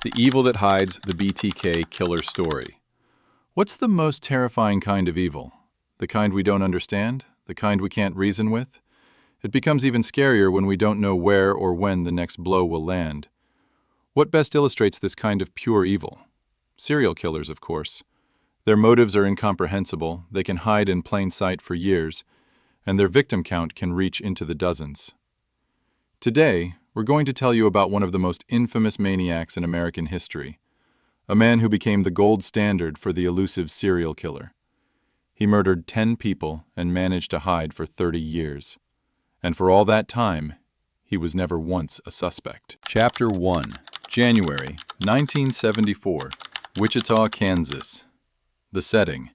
The evil that hides, the BTK Killer story. What's the most terrifying kind of evil? The kind we don't understand? The kind we can't reason with? It becomes even scarier when we don't know where or when the next blow will land. What best illustrates this kind of pure evil? Serial killers, of course. Their motives are incomprehensible, they can hide in plain sight for years, and their victim count can reach into the dozens. Today, we're going to tell you about one of the most infamous maniacs in American history, a man who became the gold standard for the elusive serial killer. He murdered 10 people and managed to hide for 30 years. And for all that time, he was never once a suspect. Chapter 1. January 1974, Wichita, Kansas. The setting: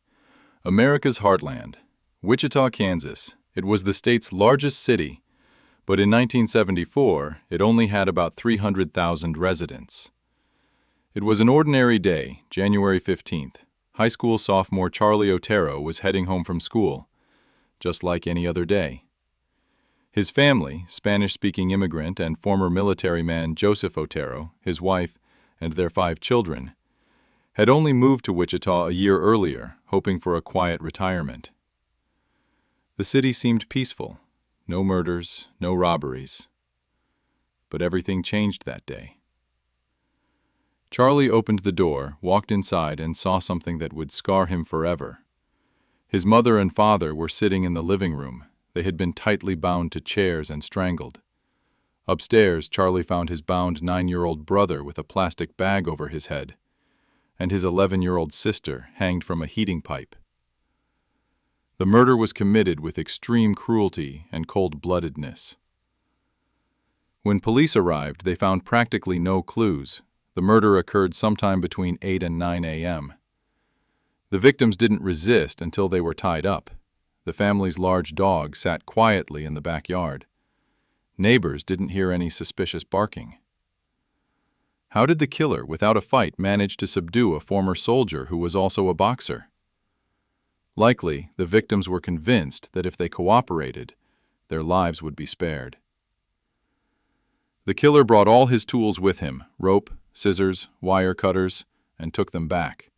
America's heartland, Wichita, Kansas. It was the state's largest city, but in 1974, it only had about 300,000 residents. It was an ordinary day, January 15th. High school sophomore Charlie Otero was heading home from school, just like any other day. His family, Spanish-speaking immigrant and former military man Joseph Otero, his wife, and their 5 children, had only moved to Wichita a year earlier, hoping for a quiet retirement. The city seemed peaceful. No murders, no robberies. But everything changed that day. Charlie opened the door, walked inside, and saw something that would scar him forever. His mother and father were sitting in the living room. They had been tightly bound to chairs and strangled. Upstairs, Charlie found his bound 9-year-old brother with a plastic bag over his head, and his 11-year-old sister hanged from a heating pipe. The murder was committed with extreme cruelty and cold-bloodedness. When police arrived, they found practically no clues. The murder occurred sometime between 8 and 9 a.m. The victims didn't resist until they were tied up. The family's large dog sat quietly in the backyard. Neighbors didn't hear any suspicious barking. How did the killer, without a fight, manage to subdue a former soldier who was also a boxer? Likely, the victims were convinced that if they cooperated, their lives would be spared. The killer brought all his tools with him: rope, scissors, wire cutters, and took them back.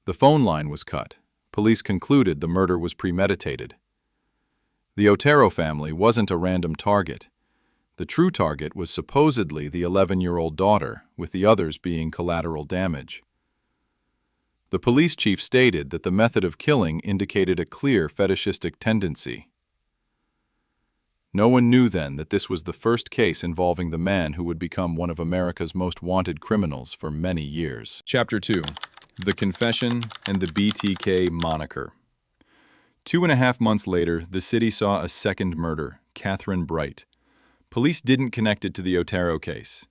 The phone line was cut. Police concluded the murder was premeditated. The Otero family wasn't a random target. The true target was supposedly the 11-year-old daughter, with the others being collateral damage. The police chief stated that the method of killing indicated a clear fetishistic tendency. No one knew then that this was the first case involving the man who would become one of America's most wanted criminals for many years. Chapter 2. The Confession and the BTK Moniker. 2.5 months later, the city saw a second murder, Catherine Bright. Police didn't connect it to the Otero case.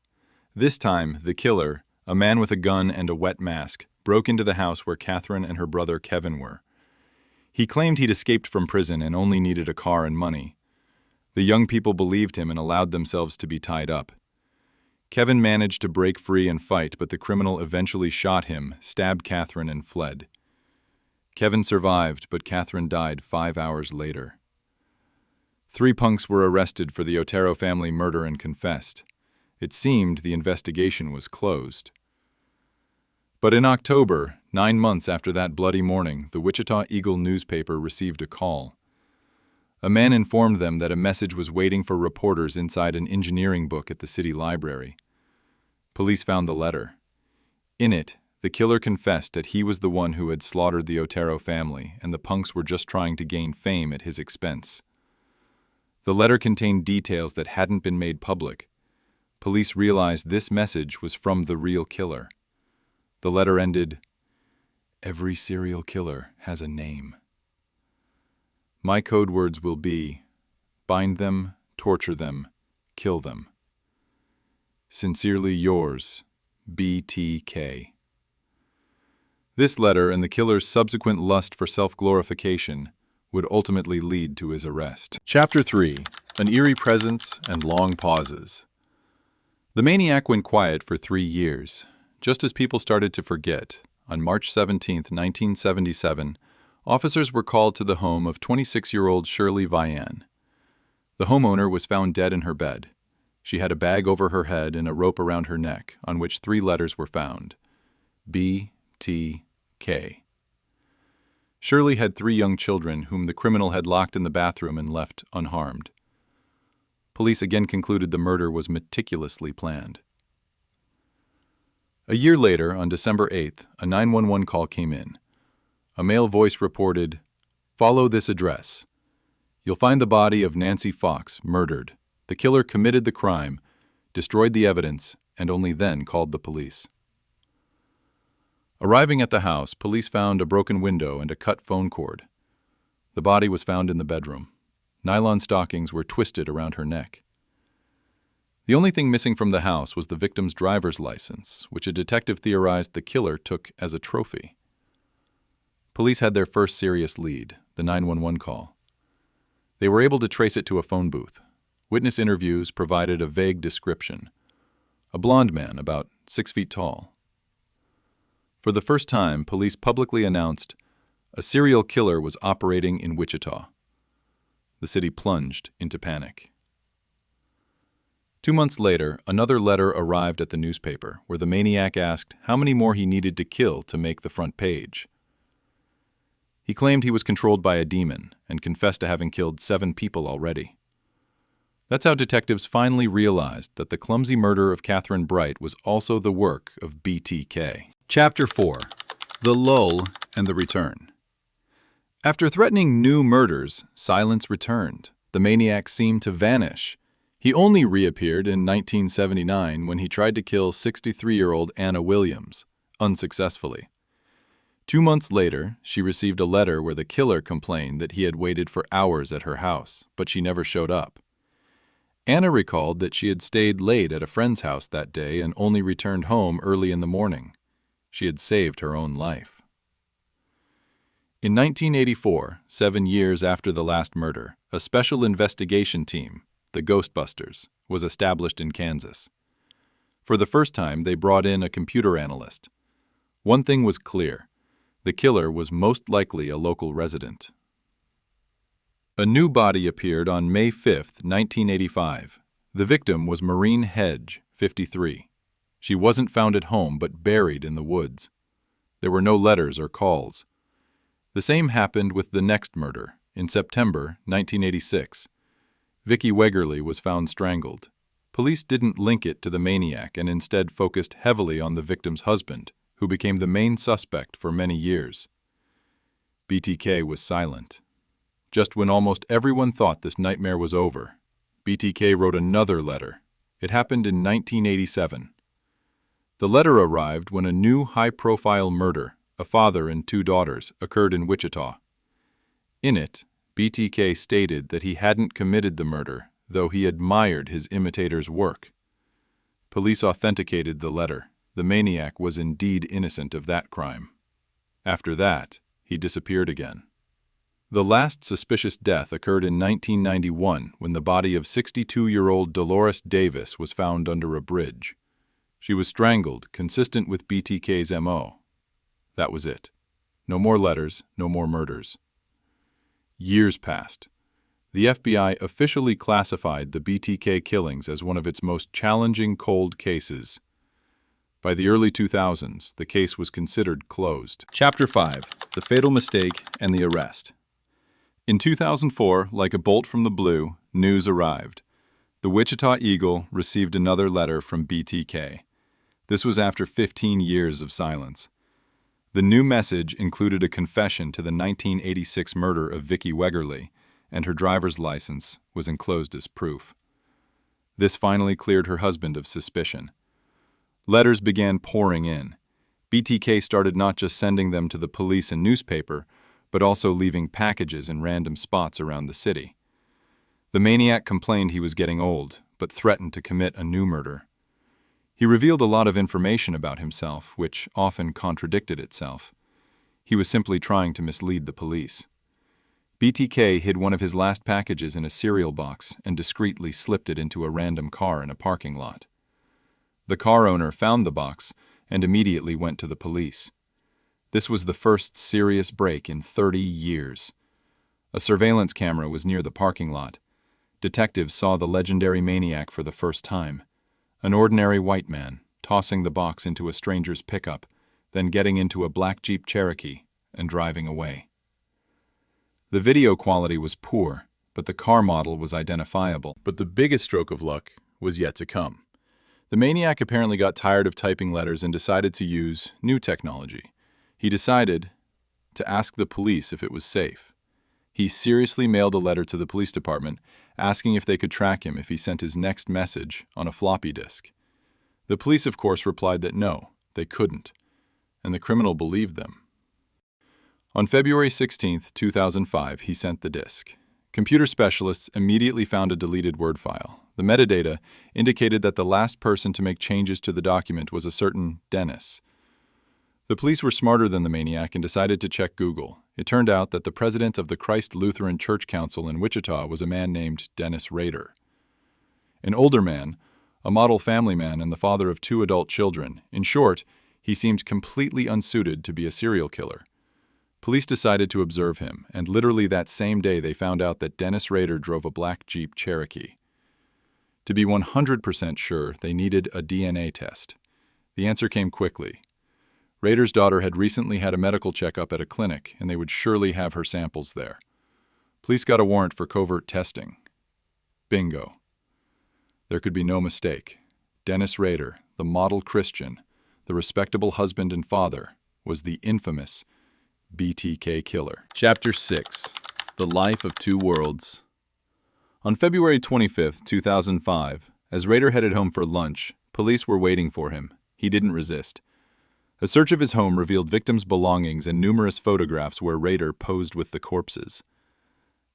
This time, the killer, a man with a gun and a wet mask, broke into the house where Catherine and her brother Kevin were. He claimed he'd escaped from prison and only needed a car and money. The young people believed him and allowed themselves to be tied up. Kevin managed to break free and fight, but the criminal eventually shot him, stabbed Catherine, and fled. Kevin survived, but Catherine died 5 hours later. 3 punks were arrested for the Otero family murder and confessed. It seemed the investigation was closed. But in October, 9 months after that bloody morning, the Wichita Eagle newspaper received a call. A man informed them that a message was waiting for reporters inside an engineering book at the city library. Police found the letter. In it, the killer confessed that he was the one who had slaughtered the Otero family, and the punks were just trying to gain fame at his expense. The letter contained details that hadn't been made public. Police realized this message was from the real killer. The letter ended, "Every serial killer has a name. My code words will be, bind them, torture them, kill them. Sincerely yours, BTK." This letter and the killer's subsequent lust for self-glorification would ultimately lead to his arrest. Chapter 3. An Eerie Presence and Long Pauses. The maniac went quiet for 3 years. Just as people started to forget, on March 17, 1977, officers were called to the home of 26-year-old Shirley Vian. The homeowner was found dead in her bed. She had a bag over her head and a rope around her neck, on which 3 letters were found: BTK. Shirley had 3 young children whom the criminal had locked in the bathroom and left unharmed. Police again concluded the murder was meticulously planned. A year later, on December 8th, a 911 call came in. A male voice reported, "Follow this address. You'll find the body of Nancy Fox murdered. The killer committed the crime, destroyed the evidence, and only then called the police." Arriving at the house, police found a broken window and a cut phone cord. The body was found in the bedroom. Nylon stockings were twisted around her neck. The only thing missing from the house was the victim's driver's license, which a detective theorized the killer took as a trophy. Police had their first serious lead, the 911 call. They were able to trace it to a phone booth. Witness interviews provided a vague description: a blond man, about 6 feet tall. For the first time, police publicly announced a serial killer was operating in Wichita. The city plunged into panic. 2 months later, another letter arrived at the newspaper, where the maniac asked how many more he needed to kill to make the front page. He claimed he was controlled by a demon and confessed to having killed 7 people already. That's how detectives finally realized that the clumsy murder of Catherine Bright was also the work of BTK. Chapter 4. The Lull and the Return. After threatening new murders, silence returned. The maniac seemed to vanish. He only reappeared in 1979 when he tried to kill 63-year-old Anna Williams, unsuccessfully. 2 months later, she received a letter where the killer complained that he had waited for hours at her house, but she never showed up. Anna recalled that she had stayed late at a friend's house that day and only returned home early in the morning. She had saved her own life. In 1984, 7 years after the last murder, a special investigation team, the Ghostbusters, was established in Kansas. For the first time, they brought in a computer analyst. One thing was clear: the killer was most likely a local resident. A new body appeared on May 5, 1985. The victim was Maureen Hedge, 53. She wasn't found at home but buried in the woods. There were no letters or calls. The same happened with the next murder, in September 1986. Vicki Wegerle was found strangled. Police didn't link it to the maniac and instead focused heavily on the victim's husband, who became the main suspect for many years. BTK was silent. Just when almost everyone thought this nightmare was over, BTK wrote another letter. It happened in 1987. The letter arrived when a new high-profile murder, a father and 2 daughters, occurred in Wichita. In it, BTK stated that he hadn't committed the murder, though he admired his imitator's work. Police authenticated the letter. The maniac was indeed innocent of that crime. After that, he disappeared again. The last suspicious death occurred in 1991 when the body of 62-year-old Dolores Davis was found under a bridge. She was strangled, consistent with BTK's MO. That was it. No more letters, no more murders. Years passed. The FBI officially classified the BTK killings as one of its most challenging cold cases. By the early 2000s, the case was considered closed. Chapter 5. The Fatal Mistake and the Arrest. In 2004, like a bolt from the blue, news arrived. The Wichita Eagle received another letter from BTK. This was after 15 years of silence. The new message included a confession to the 1986 murder of Vicki Wegerle, and her driver's license was enclosed as proof. This finally cleared her husband of suspicion. Letters began pouring in. BTK started not just sending them to the police and newspaper, but also leaving packages in random spots around the city. The maniac complained he was getting old, but threatened to commit a new murder. He revealed a lot of information about himself, which often contradicted itself. He was simply trying to mislead the police. BTK hid one of his last packages in a cereal box and discreetly slipped it into a random car in a parking lot. The car owner found the box and immediately went to the police. This was the first serious break in 30 years. A surveillance camera was near the parking lot. Detectives saw the legendary maniac for the first time. An ordinary white man, tossing the box into a stranger's pickup, then getting into a black Jeep Cherokee and driving away. The video quality was poor, but the car model was identifiable. But the biggest stroke of luck was yet to come. The maniac apparently got tired of typing letters and decided to use new technology. He decided to ask the police if it was safe. He seriously mailed a letter to the police department asking if they could track him if he sent his next message on a floppy disk. The police, of course, replied that no, they couldn't, and the criminal believed them. On February 16, 2005, he sent the disk. Computer specialists immediately found a deleted Word file. The metadata indicated that the last person to make changes to the document was a certain Dennis. The police were smarter than the maniac and decided to check Google. It turned out that the president of the Christ Lutheran Church Council in Wichita was a man named Dennis Rader. An older man, a model family man and the father of 2 adult children. In short, he seemed completely unsuited to be a serial killer. Police decided to observe him, and literally that same day they found out that Dennis Rader drove a black Jeep Cherokee. To be 100% sure, they needed a DNA test. The answer came quickly. Rader's daughter had recently had a medical checkup at a clinic, and they would surely have her samples there. Police got a warrant for covert testing. Bingo. There could be no mistake. Dennis Rader, the model Christian, the respectable husband and father, was the infamous BTK Killer. Chapter 6. The Life of Two Worlds. On February 25, 2005, as Rader headed home for lunch, police were waiting for him. He didn't resist. A search of his home revealed victims' belongings and numerous photographs where Rader posed with the corpses.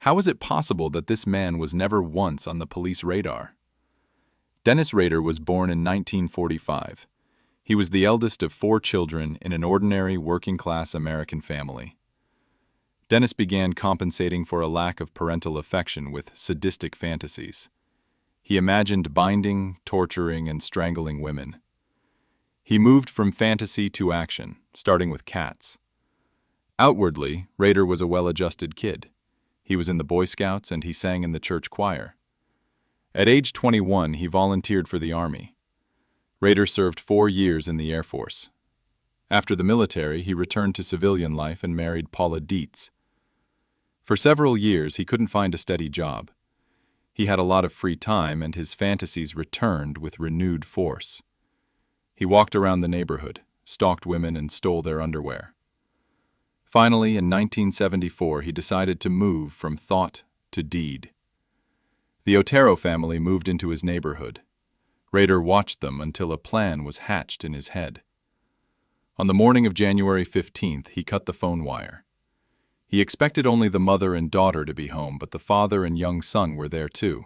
How was it possible that this man was never once on the police radar? Dennis Rader was born in 1945. He was the eldest of 4 children in an ordinary working-class American family. Dennis began compensating for a lack of parental affection with sadistic fantasies. He imagined binding, torturing, and strangling women. He moved from fantasy to action, starting with cats. Outwardly, Rader was a well-adjusted kid. He was in the Boy Scouts and he sang in the church choir. At age 21, he volunteered for the Army. Rader served 4 years in the Air Force. After the military, he returned to civilian life and married Paula Dietz. For several years, he couldn't find a steady job. He had a lot of free time and his fantasies returned with renewed force. He walked around the neighborhood, stalked women, and stole their underwear. Finally, in 1974, he decided to move from thought to deed. The Otero family moved into his neighborhood. Rader watched them until a plan was hatched in his head. On the morning of January 15th, he cut the phone wire. He expected only the mother and daughter to be home, but the father and young son were there too.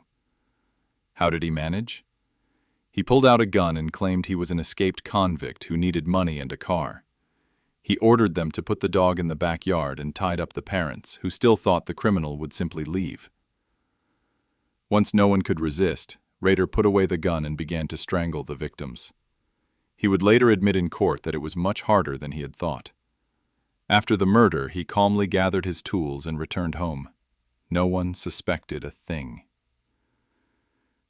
How did he manage? He pulled out a gun and claimed he was an escaped convict who needed money and a car. He ordered them to put the dog in the backyard and tied up the parents, who still thought the criminal would simply leave. Once no one could resist, Rader put away the gun and began to strangle the victims. He would later admit in court that it was much harder than he had thought. After the murder, he calmly gathered his tools and returned home. No one suspected a thing.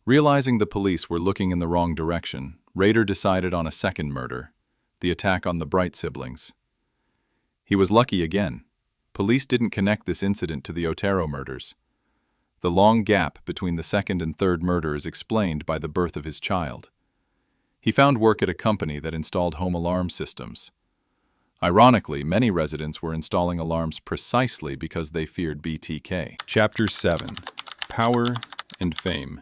Realizing the police were looking in the wrong direction, Rader decided on a second murder, the attack on the Bright siblings. He was lucky again. Police didn't connect this incident to the Otero murders. The long gap between the second and third murder is explained by the birth of his child. He found work at a company that installed home alarm systems. Ironically, many residents were installing alarms precisely because they feared BTK. Chapter 7. Power and Fame.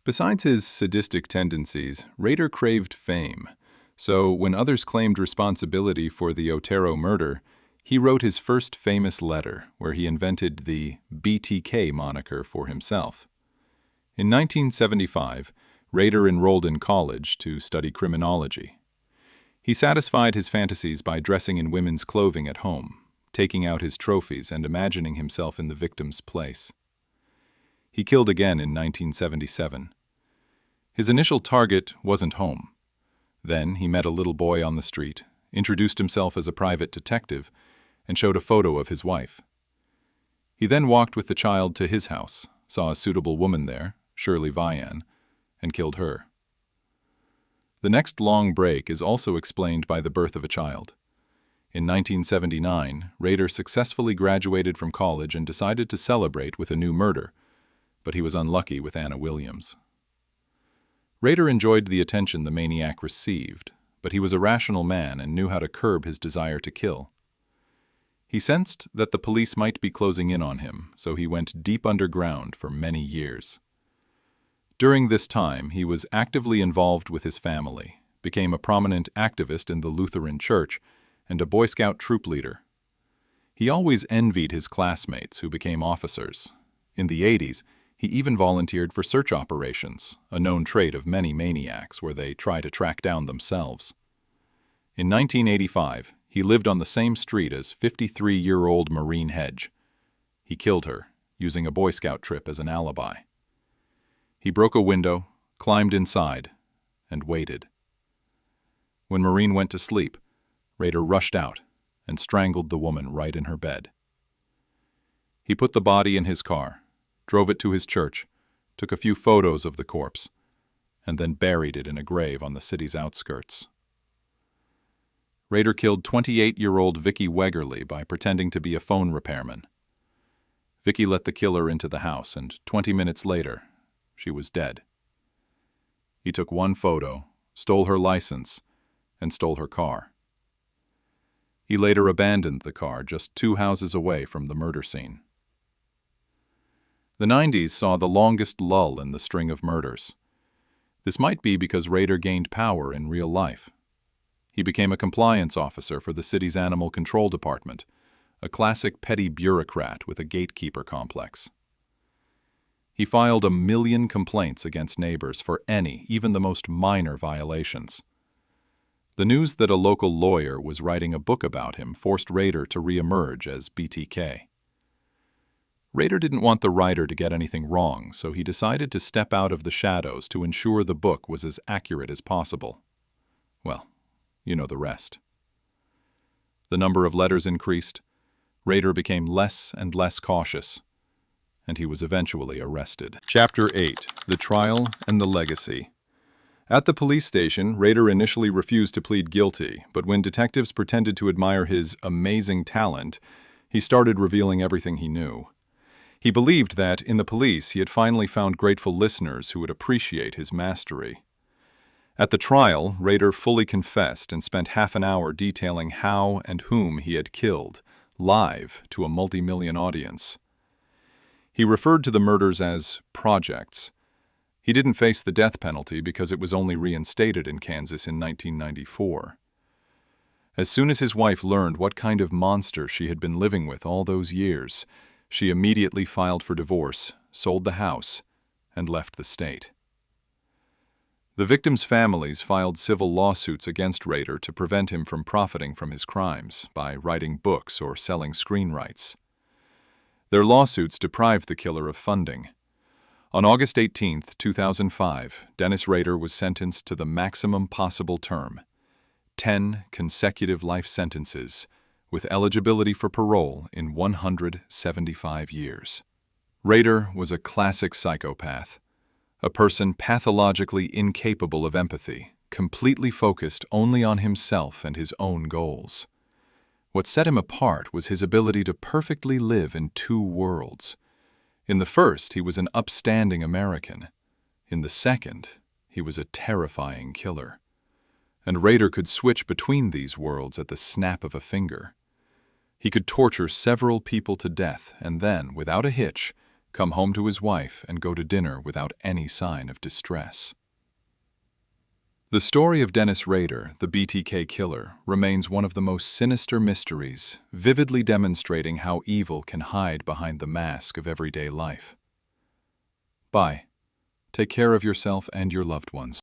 Besides his sadistic tendencies, Rader craved fame. So when others claimed responsibility for the Otero murder, he wrote his first famous letter, where he invented the BTK moniker for himself. In 1975, Rader enrolled in college to study criminology. He satisfied his fantasies by dressing in women's clothing at home, taking out his trophies and imagining himself in the victim's place. He killed again in 1977. His initial target wasn't home. Then he met a little boy on the street, introduced himself as a private detective, and showed a photo of his wife. He then walked with the child to his house, saw a suitable woman there, Shirley Vian, and killed her. The next long break is also explained by the birth of a child. In 1979, Rader successfully graduated from college and decided to celebrate with a new murder, but he was unlucky with Anna Williams. Rader enjoyed the attention the maniac received, but he was a rational man and knew how to curb his desire to kill. He sensed that the police might be closing in on him, so he went deep underground for many years. During this time, he was actively involved with his family, became a prominent activist in the Lutheran Church, and a Boy Scout troop leader. He always envied his classmates who became officers. In the 80s, he even volunteered for search operations, a known trait of many maniacs where they try to track down themselves. In 1985, he lived on the same street as 53-year-old Maureen Hedge. He killed her, using a Boy Scout trip as an alibi. He broke a window, climbed inside, and waited. When Maureen went to sleep, Rader rushed out and strangled the woman right in her bed. He put the body in his car, drove it to his church, took a few photos of the corpse, and then buried it in a grave on the city's outskirts. Rader killed 28-year-old Vicky Wegerle by pretending to be a phone repairman. Vicky let the killer into the house, and 20 minutes later, she was dead. He took one photo, stole her license, and stole her car. He later abandoned the car just 2 houses away from the murder scene. The 90s saw the longest lull in the string of murders. This might be because Rader gained power in real life. He became a compliance officer for the city's animal control department, a classic petty bureaucrat with a gatekeeper complex. He filed 1 million complaints against neighbors for any, even the most minor violations. The news that a local lawyer was writing a book about him forced Rader to re-emerge as BTK. Rader didn't want the writer to get anything wrong, so he decided to step out of the shadows to ensure the book was as accurate as possible. Well, you know the rest. The number of letters increased, Rader became less and less cautious, and he was eventually arrested. Chapter 8: The Trial and the Legacy. At the police station, Rader initially refused to plead guilty, but when detectives pretended to admire his amazing talent, he started revealing everything he knew. He believed that, in the police, he had finally found grateful listeners who would appreciate his mastery. At the trial, Rader fully confessed and spent half an hour detailing how and whom he had killed, live to a multi-million audience. He referred to the murders as projects. He didn't face the death penalty because it was only reinstated in Kansas in 1994. As soon as his wife learned what kind of monster she had been living with all those years, she immediately filed for divorce, sold the house, and left the state. The victims' families filed civil lawsuits against Rader to prevent him from profiting from his crimes by writing books or selling screen rights. Their lawsuits deprived the killer of funding. On August 18, 2005, Dennis Rader was sentenced to the maximum possible term, 10 consecutive life sentences, with eligibility for parole in 175 years. Rader was a classic psychopath, a person pathologically incapable of empathy, completely focused only on himself and his own goals. What set him apart was his ability to perfectly live in 2 worlds. In the first, he was an upstanding American. In the second, he was a terrifying killer. And Rader could switch between these worlds at the snap of a finger. He could torture several people to death and then, without a hitch, come home to his wife and go to dinner without any sign of distress. The story of Dennis Rader, the BTK Killer, remains one of the most sinister mysteries, vividly demonstrating how evil can hide behind the mask of everyday life. Bye. Take care of yourself and your loved ones.